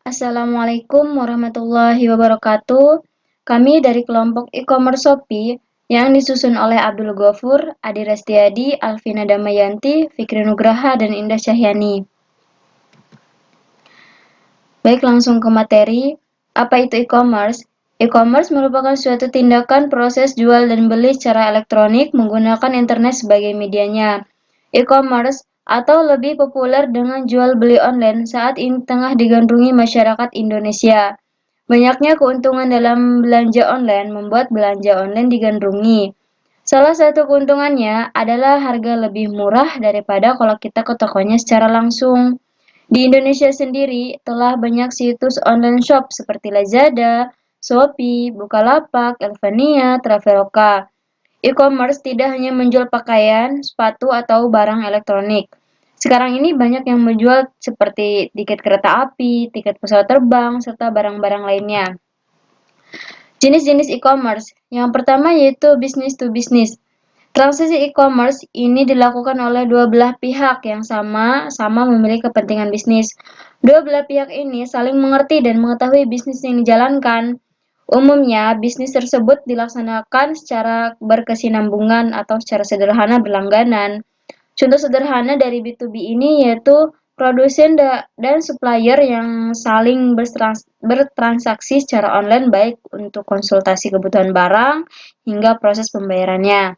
Assalamualaikum warahmatullahi wabarakatuh. Kami dari kelompok e-commerce Shopee yang disusun oleh Abdul Ghafur, Adi Restiadi, Alvina Damayanti, Fikri Nugraha, dan Indah Cahyani. Baik, langsung ke materi. Apa itu e-commerce? E-commerce merupakan suatu tindakan proses jual dan beli secara elektronik menggunakan internet sebagai medianya. E-commerce atau lebih populer dengan jual beli online saat ini tengah digandrungi masyarakat Indonesia. Banyaknya keuntungan dalam belanja online membuat belanja online digandrungi. Salah satu keuntungannya adalah harga lebih murah daripada kalau kita ke tokonya secara langsung. Di Indonesia sendiri telah banyak situs online shop seperti Lazada, Shopee, Bukalapak, Elvania, Traveloka. E-commerce tidak hanya menjual pakaian, sepatu, atau barang elektronik. Sekarang ini banyak yang menjual seperti tiket kereta api, tiket pesawat terbang, serta barang-barang lainnya. Jenis-jenis e-commerce. Yang pertama yaitu business to business. Transaksi e-commerce ini dilakukan oleh dua belah pihak yang sama-sama memiliki kepentingan bisnis. Dua belah pihak ini saling mengerti dan mengetahui bisnis yang dijalankan. Umumnya, bisnis tersebut dilaksanakan secara berkesinambungan atau secara sederhana berlangganan. Contoh sederhana dari B2B ini yaitu produsen dan supplier yang saling bertransaksi secara online baik untuk konsultasi kebutuhan barang hingga proses pembayarannya.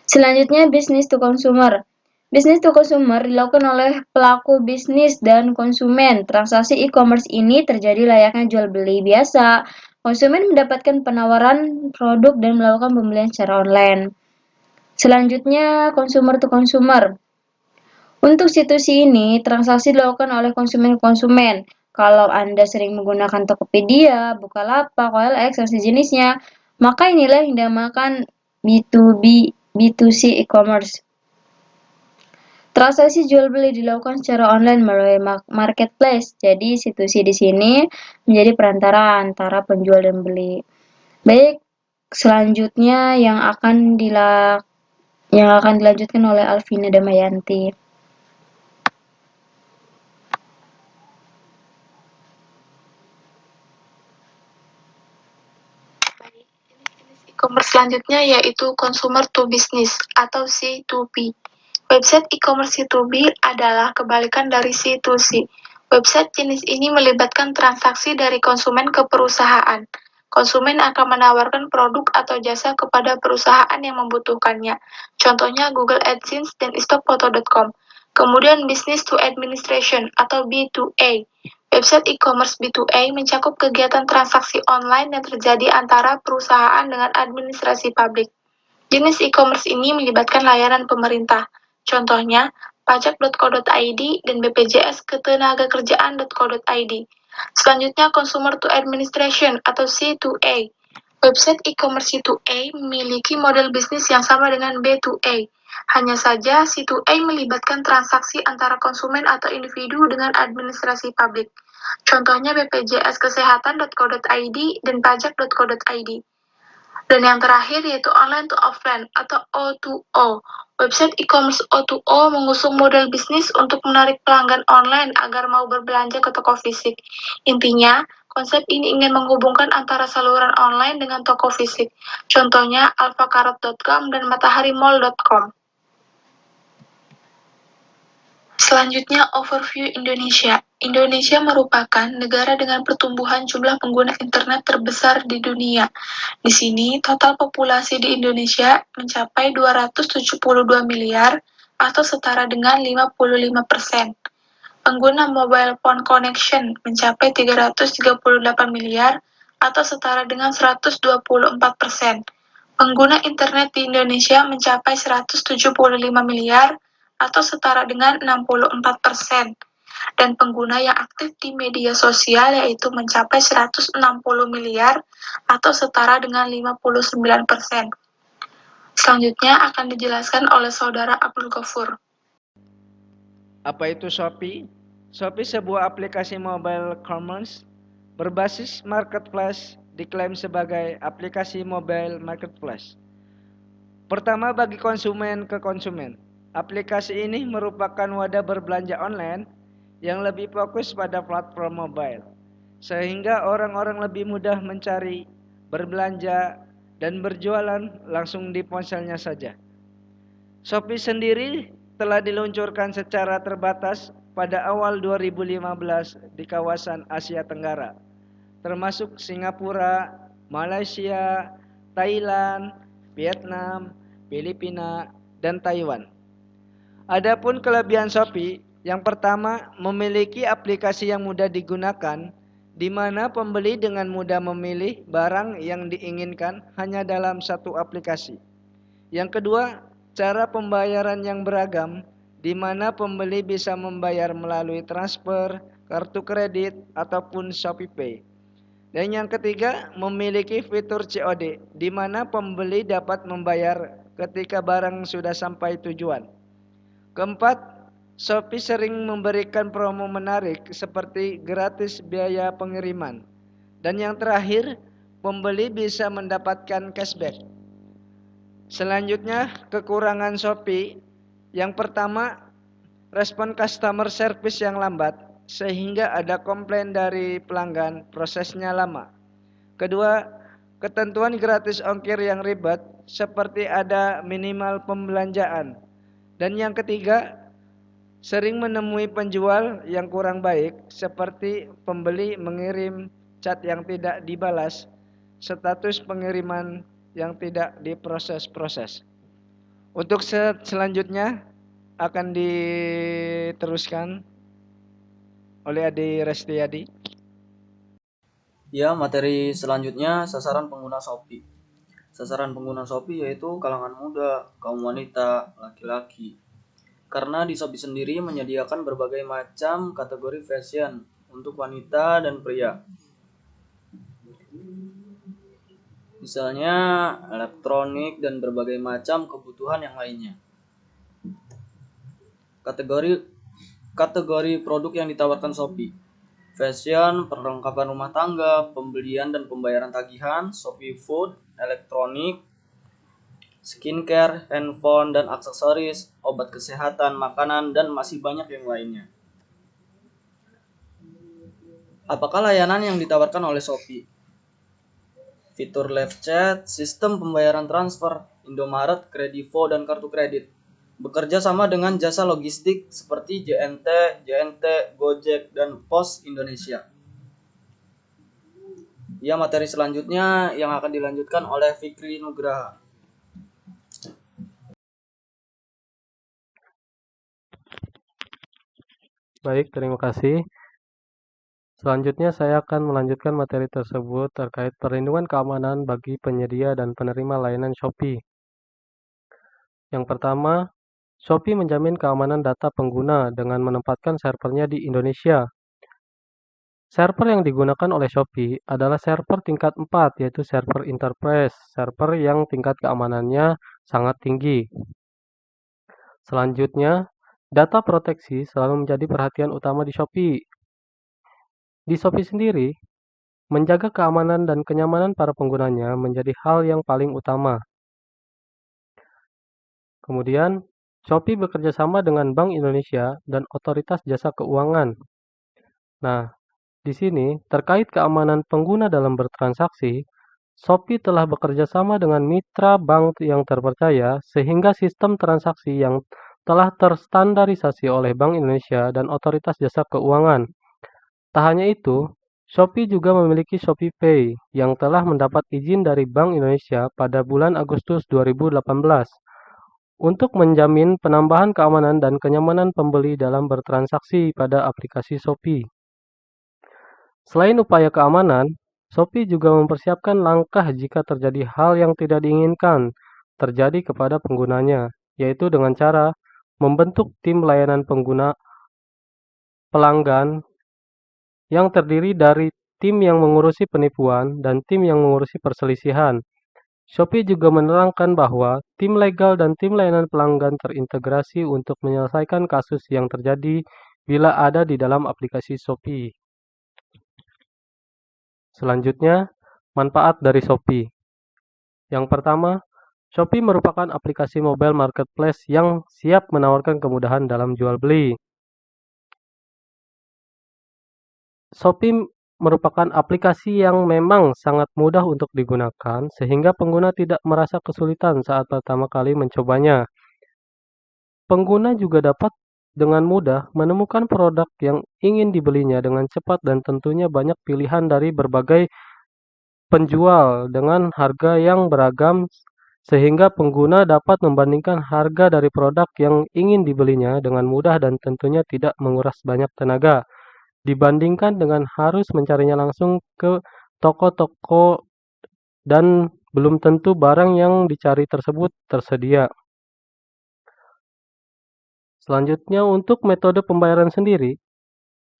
Selanjutnya, business to consumer. Business to consumer dilakukan oleh pelaku bisnis dan konsumen. Transaksi e-commerce ini terjadi layaknya jual beli biasa. Konsumen mendapatkan penawaran produk dan melakukan pembelian secara online. Selanjutnya, consumer to consumer. Untuk situasi ini, transaksi dilakukan oleh konsumen-konsumen. Kalau Anda sering menggunakan Tokopedia, Bukalapak, OLX, dan sejenisnya, maka inilah yang dinamakan B2B, B2C e-commerce. Transaksi jual beli dilakukan secara online melalui marketplace. Jadi, situasi di sini menjadi perantara antara penjual dan beli. Baik, selanjutnya yang akan dilanjutkan oleh Alvina Damayanti. E-commerce selanjutnya yaitu consumer to business atau C2B. Website e-commerce C2B adalah kebalikan dari C2C. Website jenis ini melibatkan transaksi dari konsumen ke perusahaan. Konsumen akan menawarkan produk atau jasa kepada perusahaan yang membutuhkannya. Contohnya Google AdSense dan stockphoto.com. Kemudian business to administration atau B2A. Website e-commerce B2A mencakup kegiatan transaksi online yang terjadi antara perusahaan dengan administrasi publik. Jenis e-commerce ini melibatkan layanan pemerintah, contohnya pajak.co.id dan BPJS ketenagakerjaan.co.id. Selanjutnya, consumer to administration atau C2A. Website e-commerce C2A memiliki model bisnis yang sama dengan B2A. Hanya saja C2A melibatkan transaksi antara konsumen atau individu dengan administrasi publik. Contohnya BPJS kesehatan.co.id dan pajak.co.id. Dan yang terakhir yaitu online to offline atau O2O. Website e-commerce O2O mengusung model bisnis untuk menarik pelanggan online agar mau berbelanja ke toko fisik. Intinya, konsep ini ingin menghubungkan antara saluran online dengan toko fisik. Contohnya alfacarrot.com dan mataharimall.com. Selanjutnya, overview Indonesia. Indonesia merupakan negara dengan pertumbuhan jumlah pengguna internet terbesar di dunia. Di sini, total populasi di Indonesia mencapai 272 miliar atau setara dengan 55%. Pengguna mobile phone connection mencapai 338 miliar atau setara dengan 124%. Pengguna internet di Indonesia mencapai 175 miliar atau setara dengan 64%. Dan pengguna yang aktif di media sosial yaitu mencapai 160 miliar atau setara dengan 59%. Selanjutnya akan dijelaskan oleh Saudara Abdul Ghafur. Apa itu Shopee? Shopee sebuah aplikasi mobile commerce berbasis marketplace diklaim sebagai aplikasi mobile marketplace pertama bagi konsumen ke konsumen. Aplikasi ini merupakan wadah berbelanja online yang lebih fokus pada platform mobile, sehingga orang-orang lebih mudah mencari, berbelanja, dan berjualan langsung di ponselnya saja. Shopee sendiri telah diluncurkan secara terbatas pada awal 2015 di kawasan Asia Tenggara, termasuk Singapura, Malaysia, Thailand, Vietnam, Filipina, dan Taiwan. Adapun kelebihan Shopee, yang pertama memiliki aplikasi yang mudah digunakan, di mana pembeli dengan mudah memilih barang yang diinginkan hanya dalam satu aplikasi. Yang kedua, cara pembayaran yang beragam, di mana pembeli bisa membayar melalui transfer, kartu kredit, ataupun ShopeePay. Dan yang ketiga, memiliki fitur COD, di mana pembeli dapat membayar ketika barang sudah sampai tujuan. Keempat, Shopee sering memberikan promo menarik seperti gratis biaya pengiriman. Dan yang terakhir, pembeli bisa mendapatkan cashback. Selanjutnya, kekurangan Shopee. Yang pertama, respon customer service yang lambat, sehingga ada komplain dari pelanggan, prosesnya lama. Kedua, ketentuan gratis ongkir yang ribet, seperti ada minimal pembelanjaan. Dan yang ketiga, sering menemui penjual yang kurang baik, seperti pembeli mengirim chat yang tidak dibalas, status pengiriman yang tidak diproses-proses. Untuk selanjutnya akan diteruskan oleh Adi Restiadi. Ya, materi selanjutnya sasaran pengguna Shopee. Sasaran pengguna Shopee yaitu kalangan muda, kaum wanita, laki-laki. Karena di Shopee sendiri menyediakan berbagai macam kategori fashion untuk wanita dan pria. Misalnya elektronik dan berbagai macam kebutuhan yang lainnya. Kategori produk yang ditawarkan Shopee: fashion, perlengkapan rumah tangga, pembelian dan pembayaran tagihan, Shopee Food, elektronik, skincare, handphone dan aksesoris, obat kesehatan, makanan, dan masih banyak yang lainnya. Apakah layanan yang ditawarkan oleh Shopee? Fitur live chat, sistem pembayaran transfer, Indomaret, Kredivo, dan kartu kredit. Bekerja sama dengan jasa logistik seperti JNT, Gojek, dan Pos Indonesia. Ya, materi selanjutnya yang akan dilanjutkan oleh Fikri Nugraha. Baik, terima kasih. Selanjutnya saya akan melanjutkan materi tersebut terkait perlindungan keamanan bagi penyedia dan penerima layanan Shopee. Yang pertama, Shopee menjamin keamanan data pengguna dengan menempatkan servernya di Indonesia. Server yang digunakan oleh Shopee adalah server tingkat 4, yaitu server enterprise, server yang tingkat keamanannya sangat tinggi. Selanjutnya, data proteksi selalu menjadi perhatian utama di Shopee. Di Shopee sendiri, menjaga keamanan dan kenyamanan para penggunanya menjadi hal yang paling utama. Kemudian, Shopee bekerja sama dengan Bank Indonesia dan Otoritas Jasa Keuangan. Nah, di sini terkait keamanan pengguna dalam bertransaksi, Shopee telah bekerja sama dengan mitra bank yang terpercaya sehingga sistem transaksi yang telah terstandarisasi oleh Bank Indonesia dan Otoritas Jasa Keuangan. Tak hanya itu, Shopee juga memiliki ShopeePay yang telah mendapat izin dari Bank Indonesia pada bulan Agustus 2018 untuk menjamin penambahan keamanan dan kenyamanan pembeli dalam bertransaksi pada aplikasi Shopee. Selain upaya keamanan, Shopee juga mempersiapkan langkah jika terjadi hal yang tidak diinginkan terjadi kepada penggunanya, yaitu dengan cara membentuk tim layanan pengguna pelanggan yang terdiri dari tim yang mengurusi penipuan dan tim yang mengurusi perselisihan. Shopee juga menerangkan bahwa tim legal dan tim layanan pelanggan terintegrasi untuk menyelesaikan kasus yang terjadi bila ada di dalam aplikasi Shopee. Selanjutnya, manfaat dari Shopee. Yang pertama, Shopee merupakan aplikasi mobile marketplace yang siap menawarkan kemudahan dalam jual beli. Shopee merupakan aplikasi yang memang sangat mudah untuk digunakan, sehingga pengguna tidak merasa kesulitan saat pertama kali mencobanya. Pengguna juga dapat dengan mudah menemukan produk yang ingin dibelinya dengan cepat dan tentunya banyak pilihan dari berbagai penjual dengan harga yang beragam sehingga pengguna dapat membandingkan harga dari produk yang ingin dibelinya dengan mudah dan tentunya tidak menguras banyak tenaga dibandingkan dengan harus mencarinya langsung ke toko-toko dan belum tentu barang yang dicari tersebut tersedia. Selanjutnya untuk metode pembayaran sendiri,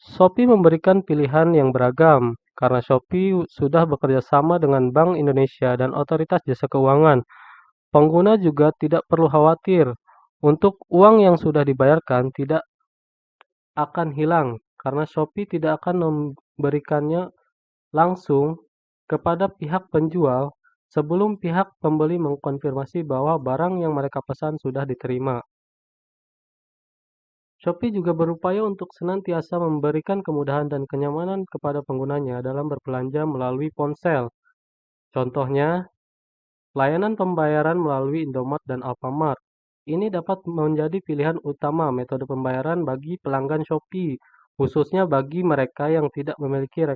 Shopee memberikan pilihan yang beragam karena Shopee sudah bekerja sama dengan Bank Indonesia dan Otoritas Jasa Keuangan. Pengguna juga tidak perlu khawatir untuk uang yang sudah dibayarkan tidak akan hilang karena Shopee tidak akan memberikannya langsung kepada pihak penjual sebelum pihak pembeli mengkonfirmasi bahwa barang yang mereka pesan sudah diterima. Shopee juga berupaya untuk senantiasa memberikan kemudahan dan kenyamanan kepada penggunanya dalam berbelanja melalui ponsel. Contohnya, layanan pembayaran melalui Indomaret dan Alfamart. Ini dapat menjadi pilihan utama metode pembayaran bagi pelanggan Shopee, khususnya bagi mereka yang tidak memiliki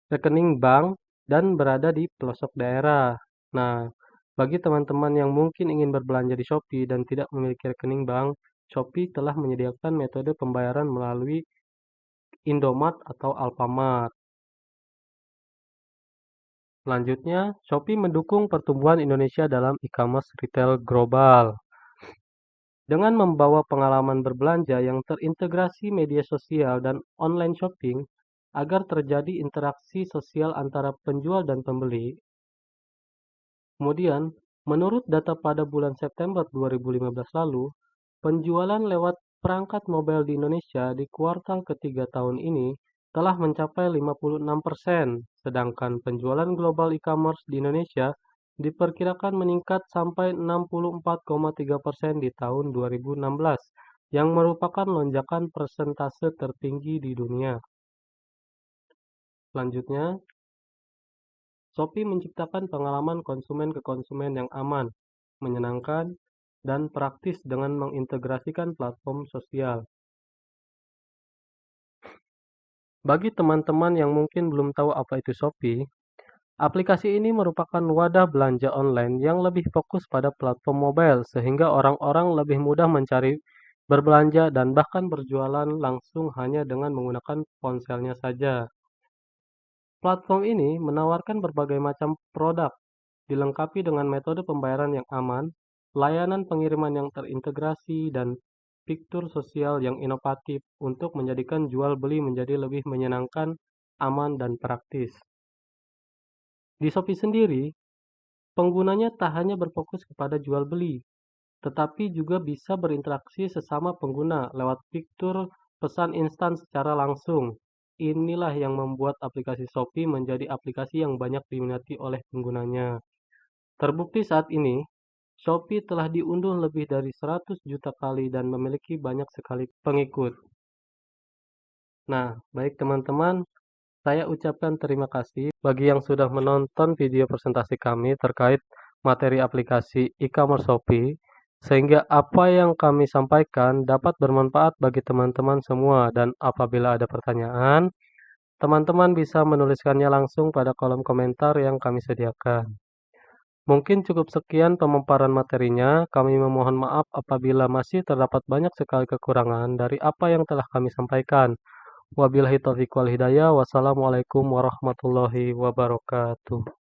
rekening bank dan berada di pelosok daerah. Nah, bagi teman-teman yang mungkin ingin berbelanja di Shopee dan tidak memiliki rekening bank, Shopee telah menyediakan metode pembayaran melalui Indomaret atau Alfamart. Selanjutnya, Shopee mendukung pertumbuhan Indonesia dalam e-commerce retail global. Dengan membawa pengalaman berbelanja yang terintegrasi media sosial dan online shopping agar terjadi interaksi sosial antara penjual dan pembeli. Kemudian, menurut data pada bulan September 2015 lalu, penjualan lewat perangkat mobile di Indonesia di kuartal ketiga tahun ini telah mencapai 56%, sedangkan penjualan global e-commerce di Indonesia diperkirakan meningkat sampai 64,3% di tahun 2016, yang merupakan lonjakan persentase tertinggi di dunia. Selanjutnya, Shopee menciptakan pengalaman konsumen ke konsumen yang aman, menyenangkan, dan praktis dengan mengintegrasikan platform sosial. Bagi teman-teman yang mungkin belum tahu apa itu Shopee, aplikasi ini merupakan wadah belanja online yang lebih fokus pada platform mobile sehingga orang-orang lebih mudah mencari, berbelanja, dan bahkan berjualan langsung hanya dengan menggunakan ponselnya saja. Platform ini menawarkan berbagai macam produk, dilengkapi dengan metode pembayaran yang aman, layanan pengiriman yang terintegrasi, dan fitur sosial yang inovatif untuk menjadikan jual beli menjadi lebih menyenangkan, aman, dan praktis. Di Shopee sendiri, penggunanya tak hanya berfokus kepada jual beli, tetapi juga bisa berinteraksi sesama pengguna lewat fitur pesan instan secara langsung. Inilah yang membuat aplikasi Shopee menjadi aplikasi yang banyak diminati oleh penggunanya. Terbukti saat ini, Shopee telah diunduh lebih dari 100 juta kali dan memiliki banyak sekali pengikut. Nah, baik teman-teman, saya ucapkan terima kasih bagi yang sudah menonton video presentasi kami terkait materi aplikasi e-commerce Shopee, sehingga apa yang kami sampaikan dapat bermanfaat bagi teman-teman semua dan apabila ada pertanyaan, teman-teman bisa menuliskannya langsung pada kolom komentar yang kami sediakan. Mungkin cukup sekian pemaparan materinya. Kami memohon maaf apabila masih terdapat banyak sekali kekurangan dari apa yang telah kami sampaikan. Wabillahi taufiq wal hidayah. Wassalamualaikum warahmatullahi wabarakatuh.